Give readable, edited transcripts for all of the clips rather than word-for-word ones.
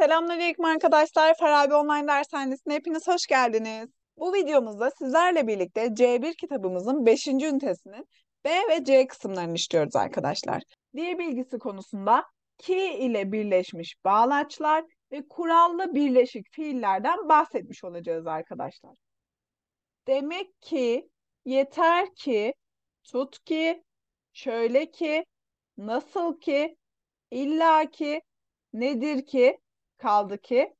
Selamünaleyküm arkadaşlar. Farabi Online Dershanesi'ne hepiniz hoş geldiniz. Bu videomuzda sizlerle birlikte C1 kitabımızın 5. ünitesinin B ve C kısımlarını işliyoruz arkadaşlar. Dil bilgisi konusunda ki ile birleşmiş bağlaçlar ve kurallı birleşik fiillerden bahsetmiş olacağız arkadaşlar. Demek ki, yeter ki, tut ki, şöyle ki, nasıl ki, illa ki, nedir ki, kaldı ki.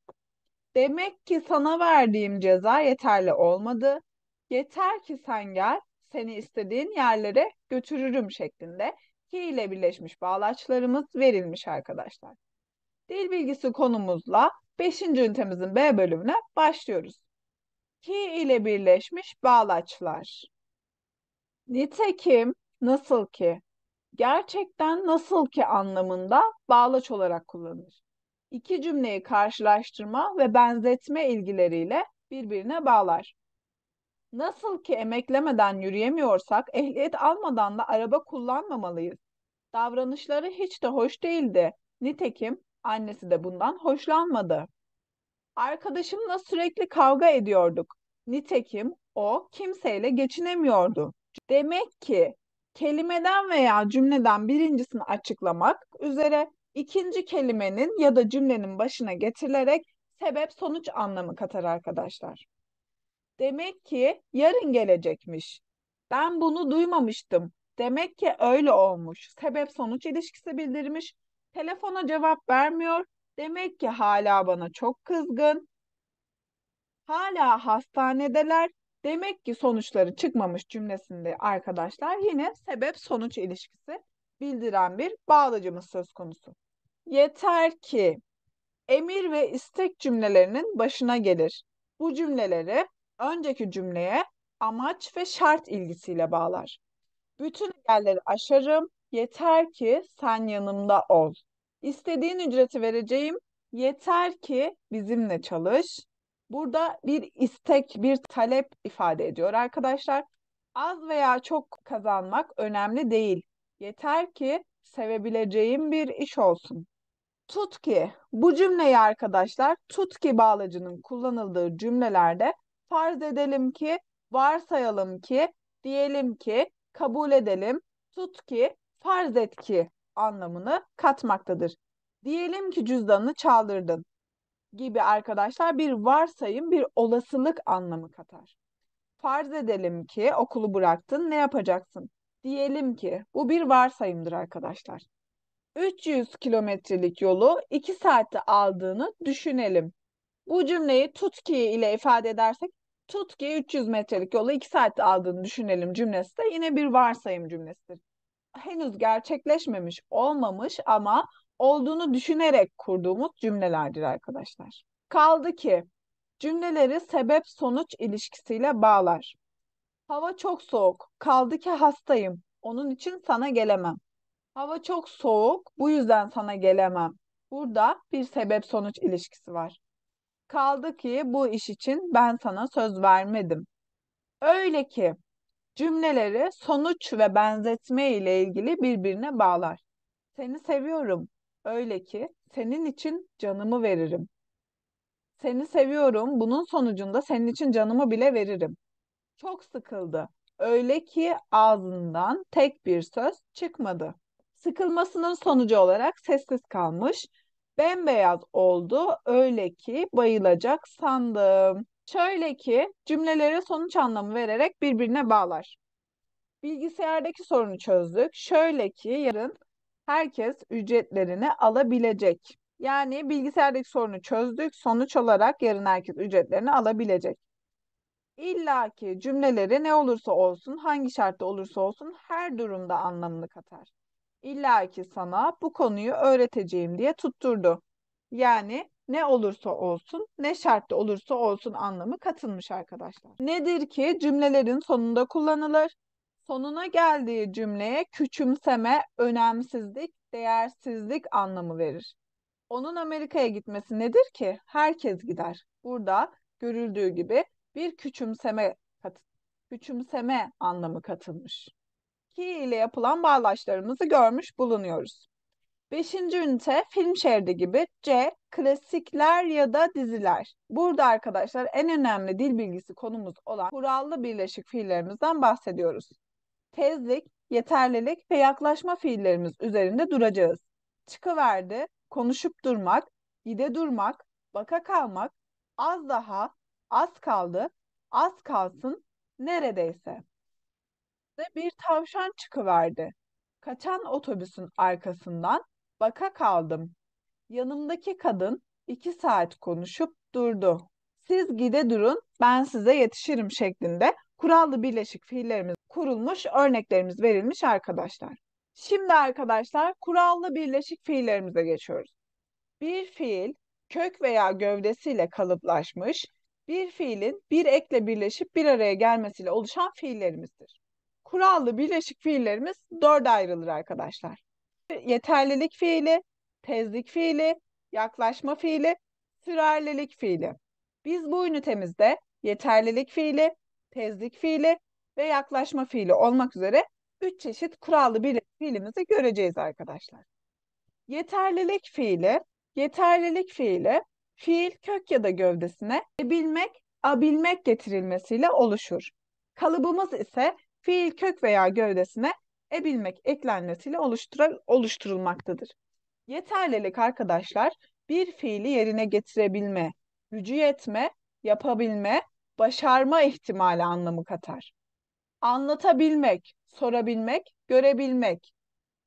Demek ki sana verdiğim ceza yeterli olmadı. Yeter ki sen gel, seni istediğin yerlere götürürüm şeklinde ki ile birleşmiş bağlaçlarımız verilmiş arkadaşlar. Dil bilgisi konumuzla 5. ünitemizin B bölümüne başlıyoruz. Ki ile birleşmiş bağlaçlar. Nitekim, nasıl ki, gerçekten nasıl ki anlamında bağlaç olarak kullanılır. İki cümleyi karşılaştırma ve benzetme ilgileriyle birbirine bağlar. Nasıl ki emeklemeden yürüyemiyorsak ehliyet almadan da araba kullanmamalıyız. Davranışları hiç de hoş değildi. Nitekim annesi de bundan hoşlanmadı. Arkadaşımla sürekli kavga ediyorduk. Nitekim o kimseyle geçinemiyordu. Demek ki kelimeden veya cümleden birincisini açıklamak üzere ikinci kelimenin ya da cümlenin başına getirilerek sebep sonuç anlamı katar arkadaşlar. Demek ki yarın gelecekmiş. Ben bunu duymamıştım. Demek ki öyle olmuş. Sebep sonuç ilişkisi bildirmiş. Telefona cevap vermiyor. Demek ki hala bana çok kızgın. Hala hastanedeler. Demek ki sonuçları çıkmamış cümlesinde arkadaşlar yine sebep sonuç ilişkisi bildiren bir bağlacımız söz konusu. Yeter ki emir ve istek cümlelerinin başına gelir. Bu cümleleri önceki cümleye amaç ve şart ilgisiyle bağlar. Bütün engelleri aşarım. Yeter ki sen yanımda ol. İstediğin ücreti vereceğim. Yeter ki bizimle çalış. Burada bir istek, bir talep ifade ediyor arkadaşlar. Az veya çok kazanmak önemli değil. Yeter ki sevebileceğim bir iş olsun. Tut ki bu cümleyi arkadaşlar tut ki bağlacının kullanıldığı cümlelerde farz edelim ki, varsayalım ki, diyelim ki, kabul edelim, tut ki, farz et ki anlamını katmaktadır. Diyelim ki cüzdanını çaldırdın gibi arkadaşlar bir varsayım, bir olasılık anlamı katar. Farz edelim ki okulu bıraktın, ne yapacaksın? Diyelim ki bu bir varsayımdır arkadaşlar. 300 kilometrelik yolu 2 saatte aldığını düşünelim. Bu cümleyi tutki ile ifade edersek tutki 300 metrelik yolu 2 saatte aldığını düşünelim cümlesi de yine bir varsayım cümlesidir. Henüz gerçekleşmemiş, olmamış ama olduğunu düşünerek kurduğumuz cümlelerdir arkadaşlar. Kaldı ki cümleleri sebep sonuç ilişkisiyle bağlar. Hava çok soğuk. Kaldı ki hastayım. Onun için sana gelemem. Hava çok soğuk, bu yüzden sana gelemem. Burada bir sebep sonuç ilişkisi var. Kaldı ki bu iş için ben sana söz vermedim. Öyle ki cümleleri sonuç ve benzetme ile ilgili birbirine bağlar. Seni seviyorum. Öyle ki senin için canımı veririm. Seni seviyorum. Bunun sonucunda senin için canımı bile veririm. Çok sıkıldı. Öyle ki ağzından tek bir söz çıkmadı. Sıkılmasının sonucu olarak sessiz kalmış. Bembeyaz oldu. Öyle ki bayılacak sandım. Şöyle ki cümlelere sonuç anlamı vererek birbirine bağlar. Bilgisayardaki sorunu çözdük. Şöyle ki yarın herkes ücretlerini alabilecek. Yani bilgisayardaki sorunu çözdük. Sonuç olarak yarın herkes ücretlerini alabilecek. İlla ki cümleleri ne olursa olsun, hangi şartta olursa olsun her durumda anlamını katar. İlla ki sana bu konuyu öğreteceğim diye tutturdu. Yani ne olursa olsun, ne şartta olursa olsun anlamı katılmış arkadaşlar. Nedir ki cümlelerin sonunda kullanılır? Sonuna geldiği cümleye küçümseme, önemsizlik, değersizlik anlamı verir. Onun Amerika'ya gitmesi nedir ki? Herkes gider. Burada görüldüğü gibi bir küçümseme anlamı katılmış. Fiil ile yapılan bağlaçlarımızı görmüş bulunuyoruz. Beşinci ünite film şeridi gibi. C. Klasikler ya da diziler. Burada arkadaşlar en önemli dil bilgisi konumuz olan kurallı birleşik fiillerimizden bahsediyoruz. Tezlik, yeterlilik ve yaklaşma fiillerimiz üzerinde duracağız. Çıkıverdi, konuşup durmak, gide durmak, baka kalmak, az daha, az kaldı, az kalsın, neredeyse. Ve bir tavşan çıkıverdi. Kaçan otobüsün arkasından baka kaldım. Yanımdaki kadın 2 saat konuşup durdu. Siz gide durun, ben size yetişirim şeklinde kurallı birleşik fiillerimiz kurulmuş, örneklerimiz verilmiş arkadaşlar. Şimdi arkadaşlar kurallı birleşik fiillerimize geçiyoruz. Bir fiil kök veya gövdesiyle kalıplaşmış, bir fiilin bir ekle birleşip bir araya gelmesiyle oluşan fiillerimizdir. Kurallı birleşik fiillerimiz dörde ayrılır arkadaşlar. Yeterlilik fiili, tezlik fiili, yaklaşma fiili, sürerlilik fiili. Biz bu ünitemizde yeterlilik fiili, tezlik fiili ve yaklaşma fiili olmak üzere 3 çeşit kurallı birleşik fiilimizi göreceğiz arkadaşlar. Yeterlilik fiili, yeterlilik fiili, fiil kök ya da gövdesine bilmek, abilmek getirilmesiyle oluşur. Kalıbımız ise fiil kök veya gövdesine ebilmek eklenmesiyle oluşturulmaktadır. Yeterlilik arkadaşlar bir fiili yerine getirebilme, gücü yetme, yapabilme, başarma ihtimali anlamı katar. Anlatabilmek, sorabilmek, görebilmek.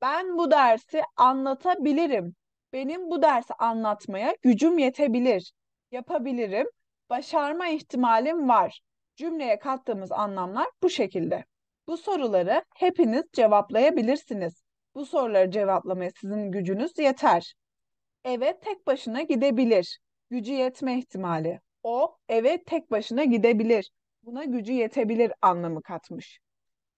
Ben bu dersi anlatabilirim. Benim bu dersi anlatmaya gücüm yetebilir. Yapabilirim. Başarma ihtimalim var. Cümleye kattığımız anlamlar bu şekilde. Bu soruları hepiniz cevaplayabilirsiniz. Bu soruları cevaplamaya sizin gücünüz yeter. Eve tek başına gidebilir. Gücü yetme ihtimali. O eve tek başına gidebilir. Buna gücü yetebilir anlamı katmış.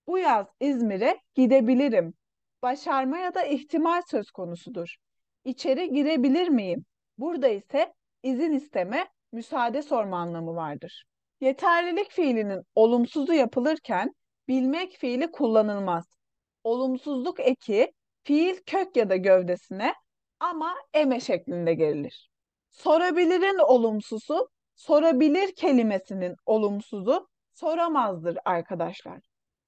Bu yaz İzmir'e gidebilirim. Başarma ya da ihtimal söz konusudur. İçeri girebilir miyim? Burada ise izin isteme, müsaade sorma anlamı vardır. Yeterlilik fiilinin olumsuzu yapılırken bilmek fiili kullanılmaz. Olumsuzluk eki fiil kök ya da gövdesine ama eme şeklinde gelir. Sorabilirin olumsuzu, sorabilir kelimesinin olumsuzu soramazdır arkadaşlar.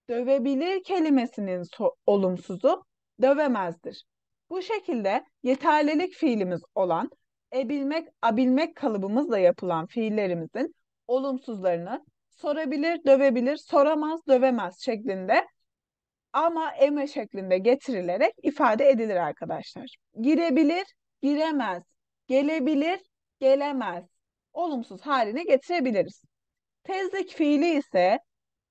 Dövebilir kelimesinin olumsuzu dövemezdir. Bu şekilde yeterlilik fiilimiz olan ebilmek, abilmek kalıbımızla yapılan fiillerimizin olumsuzlarını sorabilir, dövebilir, soramaz, dövemez şeklinde ama eme şeklinde getirilerek ifade edilir arkadaşlar. Girebilir, giremez, gelebilir, gelemez. Olumsuz haline getirebiliriz. Tezlik fiili ise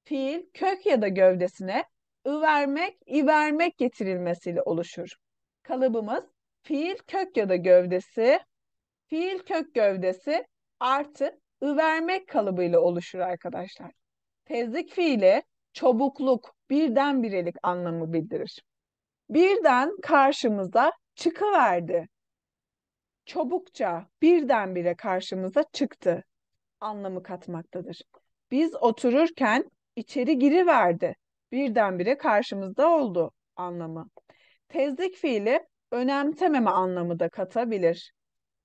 fiil kök ya da gövdesine vermek, ivermek getirilmesiyle oluşur. Kalıbımız fiil kök ya da gövdesi, fiil kök gövdesi artı vermek kalıbıyla oluşur arkadaşlar. Tezlik fiili çobukluk, birdenbirelik anlamı bildirir. Birden karşımıza çıkıverdi. Çobukça, birdenbire karşımıza çıktı anlamı katmaktadır. Biz otururken içeri giriverdi. Birdenbire karşımızda oldu anlamı. Tezlik fiili önemsememe anlamı da katabilir.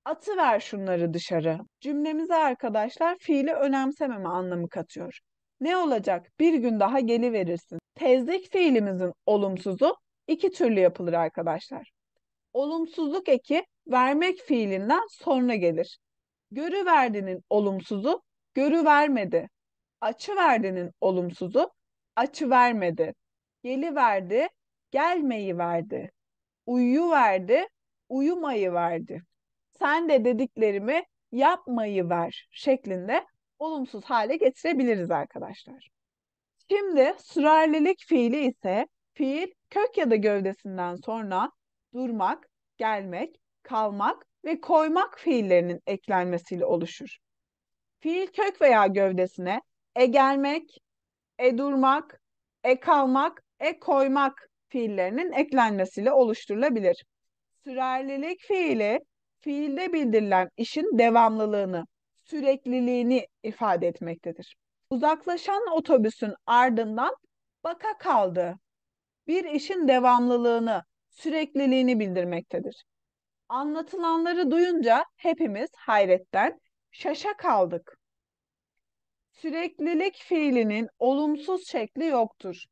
Atıver şunları dışarı. Cümlemize arkadaşlar fiili önemsememe anlamı katıyor. Ne olacak? Bir gün daha geliverirsin. Tezlik fiilimizin olumsuzu 2 türlü yapılır arkadaşlar. Olumsuzluk eki vermek fiilinden sonra gelir. Görüverdi'nin olumsuzu görüvermedi. Açıverdi'nin olumsuzu açıvermedi. Geliverdi, gelmeyiverdi. Uyuyuverdi, uyumayıverdi. Sen de dediklerimi yapmayıver şeklinde olumsuz hale getirebiliriz arkadaşlar. Şimdi sürerlilik fiili ise fiil kök ya da gövdesinden sonra durmak, gelmek, kalmak ve koymak fiillerinin eklenmesiyle oluşur. Fiil kök veya gövdesine gelmek, durmak, kalmak, koymak fiillerinin eklenmesiyle oluşturulabilir. Sürerlilik fiili, fiilde bildirilen işin devamlılığını, sürekliliğini ifade etmektedir. Uzaklaşan otobüsün ardından baka kaldı. bir işin devamlılığını, sürekliliğini bildirmektedir. Anlatılanları duyunca hepimiz hayretten şaşa kaldık. Süreklilik fiilinin olumsuz şekli yoktur.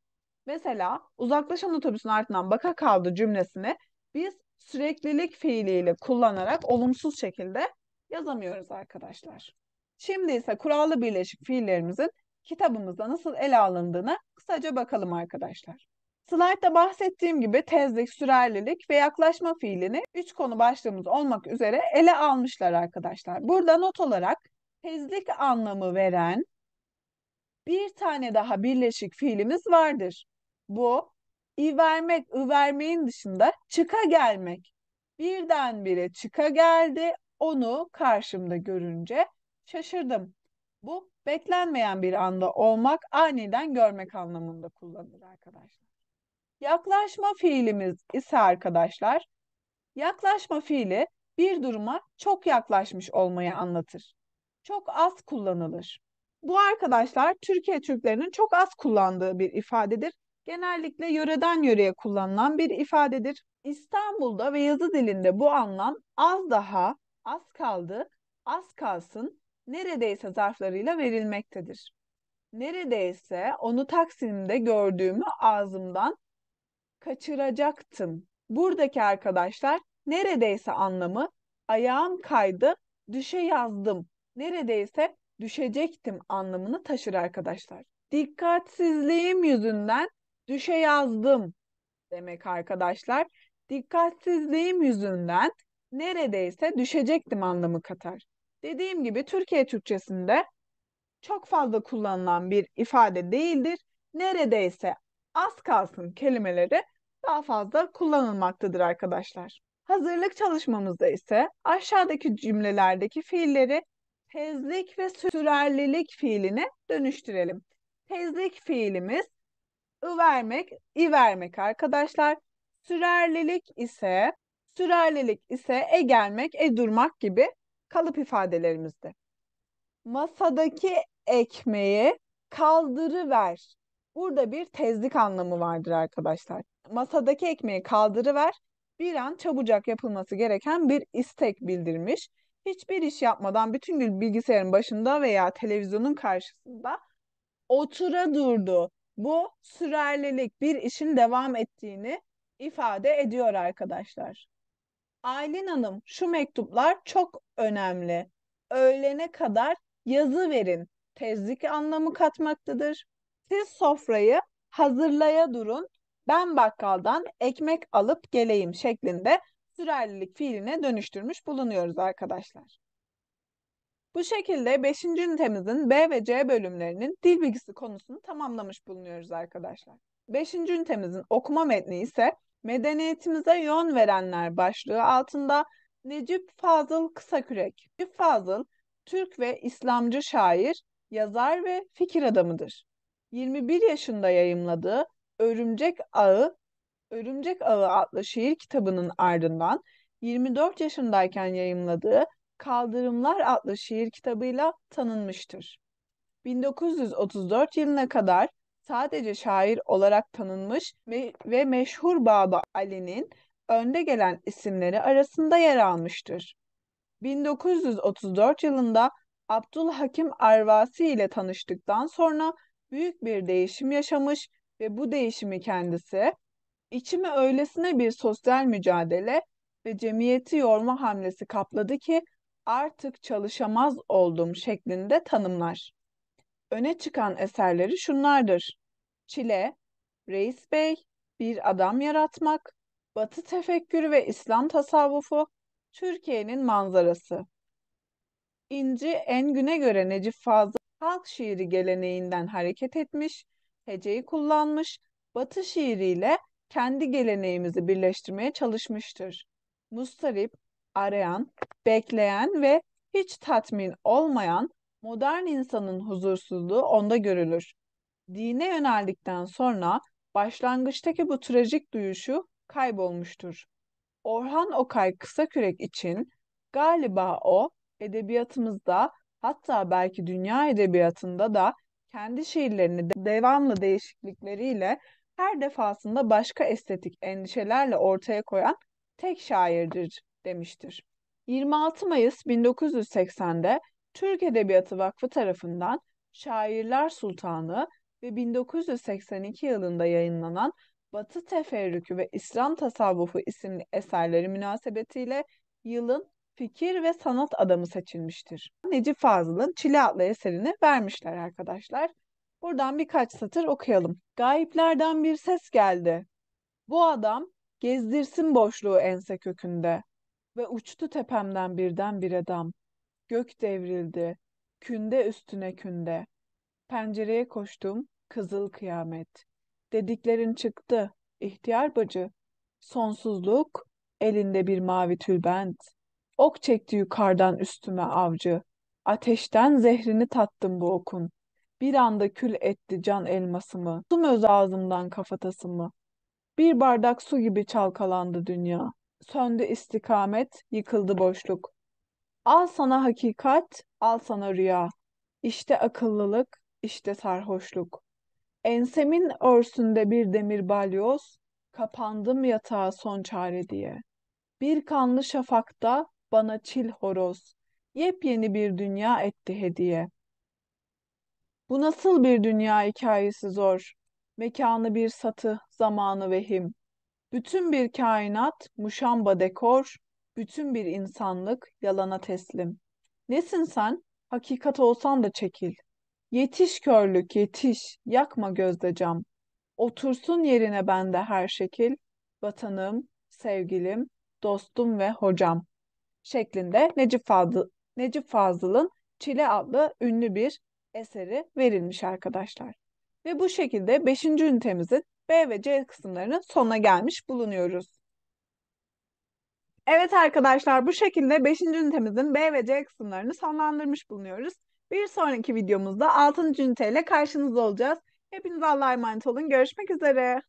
Mesela uzaklaşan otobüsün ardından baka kaldı cümlesini biz süreklilik fiiliyle kullanarak olumsuz şekilde yazamıyoruz arkadaşlar. Şimdi ise kurallı birleşik fiillerimizin kitabımızda nasıl ele alındığını kısaca bakalım arkadaşlar. Slaytta bahsettiğim gibi tezlik, sürerlilik ve yaklaşma fiilini 3 konu başlığımız olmak üzere ele almışlar arkadaşlar. Burada not olarak tezlik anlamı veren bir tane daha birleşik fiilimiz vardır. Bu vermek, vermeyin dışında çıka gelmek. Birdenbire çıka geldi, onu karşımda görünce şaşırdım. Bu beklenmeyen bir anda olmak, aniden görmek anlamında kullanılır arkadaşlar. Yaklaşma fiilimiz ise arkadaşlar, yaklaşma fiili bir duruma çok yaklaşmış olmayı anlatır. Çok az kullanılır. Bu arkadaşlar Türkiye Türklerinin çok az kullandığı bir ifadedir. Genellikle yöreden yöreye kullanılan bir ifadedir. İstanbul'da ve yazı dilinde bu anlam az daha, az kaldı, az kalsın, neredeyse zarflarıyla verilmektedir. Neredeyse onu Taksim'de gördüğümü ağzımdan kaçıracaktım. Buradaki arkadaşlar neredeyse anlamı ayağım kaydı, düşe yazdım. Neredeyse düşecektim anlamını taşır arkadaşlar. Dikkatsizliğim yüzünden düşe yazdım demek arkadaşlar. Dikkatsizliğim yüzünden neredeyse düşecektim anlamı katar. Dediğim gibi Türkiye Türkçesinde çok fazla kullanılan bir ifade değildir. Neredeyse az kalsın kelimeleri daha fazla kullanılmaktadır arkadaşlar. Hazırlık çalışmamızda ise aşağıdaki cümlelerdeki fiilleri tezlik ve sürerlilik fiiline dönüştürelim. Tezlik fiilimiz vermek, vermek arkadaşlar. Sürerlilik ise gelmek, durmak gibi kalıp ifadelerimizde. Masadaki ekmeği kaldırıver. Burada bir tezlik anlamı vardır arkadaşlar. Masadaki ekmeği kaldırıver bir an çabucak yapılması gereken bir istek bildirmiş. Hiçbir iş yapmadan bütün gün bilgisayarın başında veya televizyonun karşısında otura durdu. Bu sürerlilik bir işin devam ettiğini ifade ediyor arkadaşlar. Aylin Hanım, şu mektuplar çok önemli. Öğlene kadar yazı verin. Tezlik anlamı katmaktadır. Siz sofrayı hazırlaya durun. Ben bakkaldan ekmek alıp geleyim şeklinde sürerlilik fiiline dönüştürmüş bulunuyoruz arkadaşlar. Bu şekilde 5. ünitemizin B ve C bölümlerinin dil bilgisi konusunu tamamlamış bulunuyoruz arkadaşlar. 5. ünitemizin okuma metni ise medeniyetimize yön verenler başlığı altında Necip Fazıl Kısakürek. Necip Fazıl, Türk ve İslamcı şair, yazar ve fikir adamıdır. 21 yaşında yayımladığı Örümcek Ağı, Örümcek Ağı adlı şiir kitabının ardından 24 yaşındayken yayımladığı Kaldırımlar adlı şiir kitabıyla tanınmıştır. 1934 yılına kadar sadece şair olarak tanınmış ve meşhur Baba Ali'nin önde gelen isimleri arasında yer almıştır. 1934 yılında Abdülhakim Arvasi ile tanıştıktan sonra büyük bir değişim yaşamış ve bu değişimi kendisi içimi öylesine bir sosyal mücadele ve cemiyeti yorma hamlesi kapladı ki artık çalışamaz oldum şeklinde tanımlar. Öne çıkan eserleri şunlardır: Çile, Reis Bey, Bir Adam Yaratmak, Batı Tefekkürü ve İslam Tasavvufu, Türkiye'nin Manzarası. İnci Engün'e göre Necip Fazıl halk şiiri geleneğinden hareket etmiş, heceyi kullanmış, Batı şiiriyle kendi geleneğimizi birleştirmeye çalışmıştır. Mustarip, arayan, bekleyen ve hiç tatmin olmayan modern insanın huzursuzluğu onda görülür. Dine yöneldikten sonra başlangıçtaki bu trajik duyuşu kaybolmuştur. Orhan Okay Kısakürek için galiba o edebiyatımızda, hatta belki dünya edebiyatında da kendi şiirlerini devamlı değişiklikleriyle her defasında başka estetik endişelerle ortaya koyan tek şairdir demiştir. 26 Mayıs 1980'de Türk Edebiyatı Vakfı tarafından Şairler Sultanı ve 1982 yılında yayınlanan Batı Teferrükü ve İslam Tasavvufu isimli eserleri münasebetiyle yılın fikir ve sanat adamı seçilmiştir. Necip Fazıl'ın Çile adlı eserini vermişler arkadaşlar. Buradan birkaç satır okuyalım. Gayiplerden bir ses geldi. Bu adam gezdirsin boşluğu ense kökünde ve uçtu tepemden birdenbire dam. Gök devrildi, künde üstüne künde. Pencereye koştum, kızıl kıyamet. Dediklerin çıktı, ihtiyar bacı. Sonsuzluk, elinde bir mavi tülbent. Ok çekti yukarıdan üstüme avcı. Ateşten zehrini tattım bu okun. Bir anda kül etti can elmasımı. Tüm öz ağzımdan kafatasımı. Bir bardak su gibi çalkalandı dünya. Söndü istikamet, yıkıldı boşluk. Al sana hakikat, al sana rüya. İşte akıllılık, işte sarhoşluk. Ensemin örsünde bir demir balyoz, kapandım yatağa son çare diye. Bir kanlı şafakta bana çil horoz, yepyeni bir dünya etti hediye. Bu nasıl bir dünya hikayesi zor, mekanı bir satı, zamanı vehim. Bütün bir kainat muşamba dekor, bütün bir insanlık yalana teslim. Nesin sen? Hakikat olsan da çekil. Yetiş körlük yetiş, yakma gözde cam. Otursun yerine bende her şekil, vatanım, sevgilim, dostum ve hocam şeklinde Necip Fazıl'ın Çile adlı ünlü bir eseri verilmiş arkadaşlar. Ve bu şekilde beşinci ünitemizin B ve C kısımlarının sonuna gelmiş bulunuyoruz. Evet arkadaşlar bu şekilde beşinci ünitemizin B ve C kısımlarını sonlandırmış bulunuyoruz. Bir sonraki videomuzda 6. üniteyle karşınızda olacağız. Hepinize Allah'a emanet olun. Görüşmek üzere.